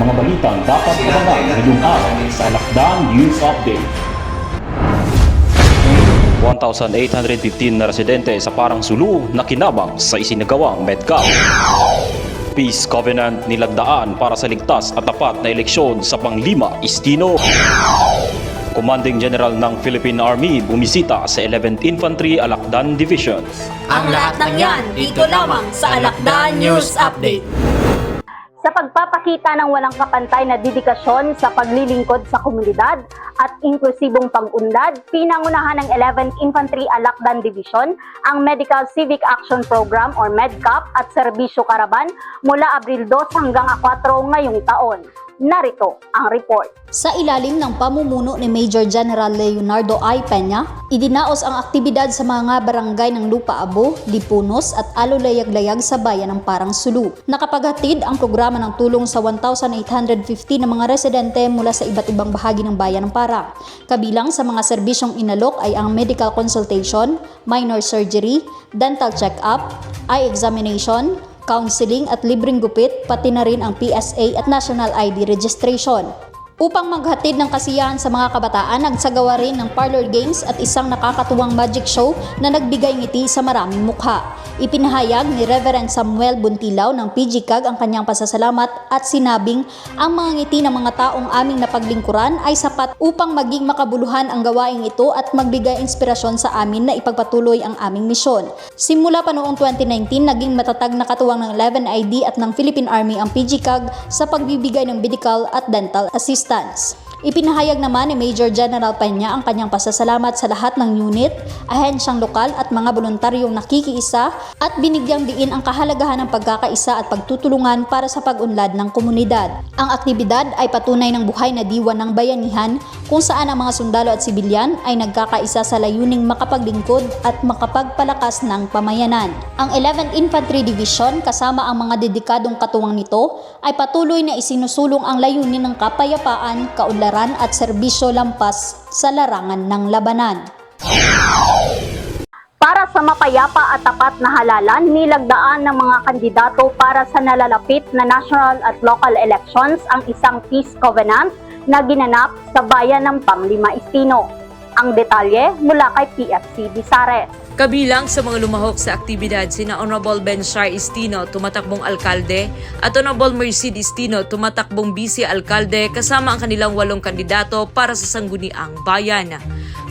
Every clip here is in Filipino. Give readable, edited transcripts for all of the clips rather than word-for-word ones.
Mga balitang dapat abangan ngayong araw sa Alakdan News Update. 1,815 na residente sa Parang Sulu na kinabang sa isinagawang Medcap. Peace Covenant nilagdaan para sa ligtas at tapat na eleksyon sa Panglima Istino. Commanding General ng Philippine Army bumisita sa 11th Infantry Alakdan Division. Ang lahat ng yan dito lamang sa Alakdan News Update. Sa pagpapakita ng walang kapantay na dedikasyon sa paglilingkod sa komunidad at inklusibong pag-unlad, pinangunahan ng 11th Infantry Alakdan Division ang Medical Civic Action Program or MEDCAP at Serbisyo Karaban mula Abril 2 hanggang 4 ngayong taon. Narito ang report. Sa ilalim ng pamumuno ni Major General Leonardo I. Peña, idinaos ang aktibidad sa mga barangay ng Lupa Abo, Lipunos at Alolayag-layag sa bayan ng Parang Sulu. Nakapaghatid ang programa ng tulong sa 1,850 na mga residente mula sa iba't ibang bahagi ng bayan ng Parang. Kabilang sa mga serbisyong inalok ay ang medical consultation, minor surgery, dental check-up, eye examination, counseling at libreng gupit, pati na rin ang PSA at National ID registration. Upang maghatid ng kasiyahan sa mga kabataan, nagsagawa rin ng parlor games at isang nakakatuwang magic show na nagbigay ngiti sa maraming mukha. Ipinahayag ni Reverend Samuel Buntilaw ng PGCAG ang kanyang pasasalamat at sinabing ang mga ngiti ng mga taong aming napaglingkuran ay sapat upang maging makabuluhan ang gawaing ito at magbigay inspirasyon sa amin na ipagpatuloy ang aming misyon. Simula pa noong 2019, naging matatag na katuwang ng 11ID at ng Philippine Army ang PGCAG sa pagbibigay ng medical at dental assistance. Ipinahayag naman ni Major General Peña ang kanyang pasasalamat sa lahat ng unit, ahensyang lokal at mga voluntaryong nakikiisa at binigyang diin ang kahalagahan ng pagkakaisa at pagtutulungan para sa pag-unlad ng komunidad. Ang aktibidad ay patunay ng buhay na diwa ng bayanihan kung saan ang mga sundalo at sibilyan ay nagkakaisa sa layuning makapaglingkod at makapagpalakas ng pamayanan. Ang 11th Infantry Division kasama ang mga dedikadong katuwang nito ay patuloy na isinusulong ang layunin ng kapayapaan, kaunlaran at serbisyo lampas sa larangan ng labanan. Para sa mapayapa at tapat na halalan, nilagdaan ng mga kandidato para sa nalalapit na national at local elections ang isang peace covenant na ginanap sa bayan ng Panglima Istino. Ang detalye mula kay PFC Bizares. Kabilang sa mga lumahok sa aktibidad sina Honorable Benchar Istino, tumatakbong alkalde, at Honorable Mercedes Istino, tumatakbong vice-alkalde kasama ang kanilang 8 kandidato para sa sangguniang bayan.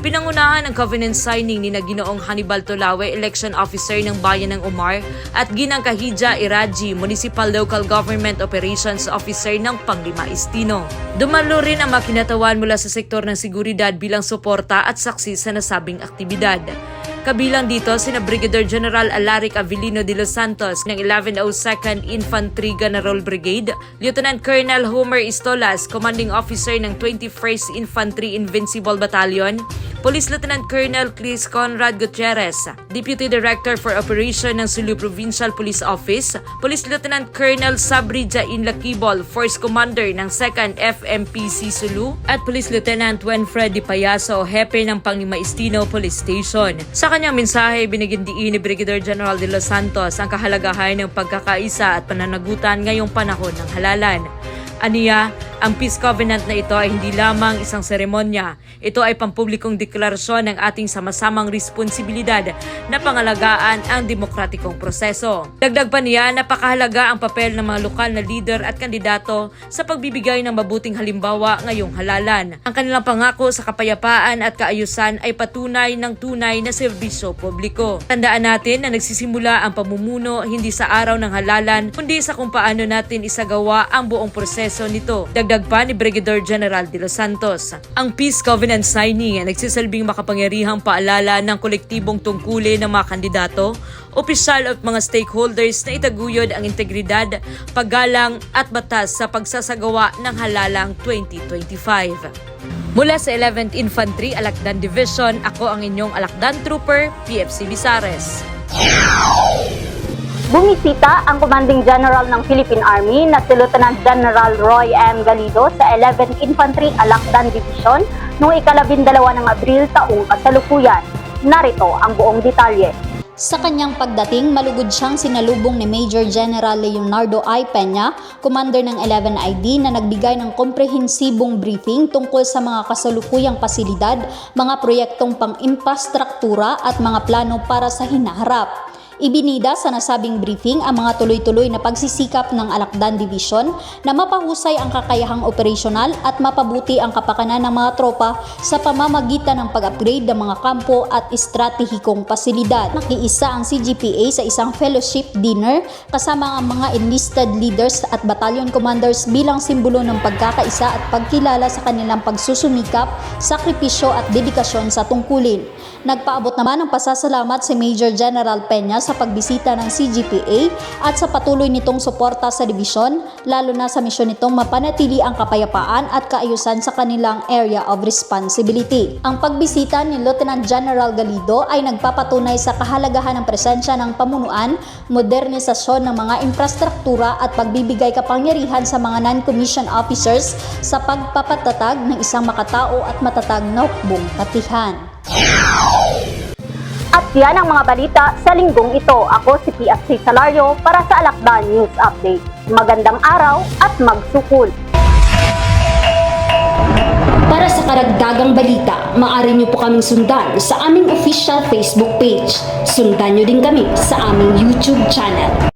Pinangunahan ang covenant signing ni Ginoong Hannibal Tolawe, Election Officer ng Bayan ng Umar, at Ginang Kahidja Iraji, Municipal Local Government Operations Officer ng Panglima Istino. Dumalo rin ang makinatawan mula sa sektor ng seguridad bilang suporta at saksi sa nasabing aktibidad. Kabilang dito sina Brigadier General Alaric Avelino de los Santos ng 1102nd Infantry General Brigade, Lieutenant Colonel Homer Istolas, Commanding Officer ng 21st Infantry Invincible Battalion, Police Lieutenant Colonel Chris Conrad Gutierrez, Deputy Director for Operation ng Sulu Provincial Police Office, Police Lieutenant Colonel Sabri Jain Lakibol, Force Commander ng 2nd FMPC Sulu, at Police Lieutenant Wenfred Di Payaso, Hepe ng Panglima Istino Police Station. Sa kanyang mensahe, binigyan diin ni Brigadier General de los Santos ang kahalagahan ng pagkakaisa at pananagutan ngayong panahon ng halalan. Aniya, ang Peace Covenant na ito ay hindi lamang isang seremonya. Ito ay pampublikong deklarasyon ng ating sama-samang responsibilidad na pangalagaan ang demokratikong proseso. Dagdag pa niya, napakahalaga ang papel ng mga lokal na leader at kandidato sa pagbibigay ng mabuting halimbawa ngayong halalan. Ang kanilang pangako sa kapayapaan at kaayusan ay patunay ng tunay na serbisyo publiko. Tandaan natin na nagsisimula ang pamumuno hindi sa araw ng halalan, kundi sa kung paano natin isagawa ang buong proseso nito. Dagdag pa ni Brigadier General de los Santos, ang Peace Covenant signing ay nagsisilbing makapangyarihang paalala ng kolektibong tungkulin ng mga kandidato, opisyal at mga stakeholders na itaguyod ang integridad, paggalang at batas sa pagsasagawa ng halalang 2025. Mula sa 11th Infantry Alakdan Division, ako ang inyong Alakdan Trooper, PFC Bizares. Bumisita ang Commanding General ng Philippine Army na si Lieutenant General Roy M. Galido sa 11th Infantry Alakdan Division noong 12 ng Abril taong kasalukuyan. Narito ang buong detalye. Sa kanyang pagdating, malugod siyang sinalubong ni Major General Leonardo I. Peña, commander ng 11ID na nagbigay ng komprehensibong briefing tungkol sa mga kasalukuyang pasilidad, mga proyektong pang-infrastruktura at mga plano para sa hinaharap. Ibinida sa nasabing briefing ang mga tuloy-tuloy na pagsisikap ng Alakdan Division na mapahusay ang kakayahang operasyonal at mapabuti ang kapakanan ng mga tropa sa pamamagitan ng pag-upgrade ng mga kampo at estratehikong pasilidad. Nakiisa ang CGPA sa isang fellowship dinner kasama ang mga enlisted leaders at battalion commanders bilang simbolo ng pagkakaisa at pagkilala sa kanilang pagsusumikap, sakripisyo at dedikasyon sa tungkulin. Nagpaabot naman ng pasasalamat si Major General Peña sa pagbisita ng CGPA at sa patuloy nitong suporta sa dibisyon, lalo na sa misyon nitong mapanatili ang kapayapaan at kaayusan sa kanilang area of responsibility. Ang pagbisita ni Lieutenant General Galido ay nagpapatunay sa kahalagahan ng presensya ng pamunuan, modernisasyon ng mga infrastruktura at pagbibigay kapangyarihan sa mga non-commissioned officers sa pagpapatatag ng isang makatao at matatag na hukbong katihan. At yan ang mga balita sa linggong ito. Ako si PFC Salario para sa Alakdan News Update. Magandang araw at magsukol! Para sa karagdagang balita, maaari niyo po kaming sundan sa aming official Facebook page. Sundan niyo din kami sa aming YouTube channel.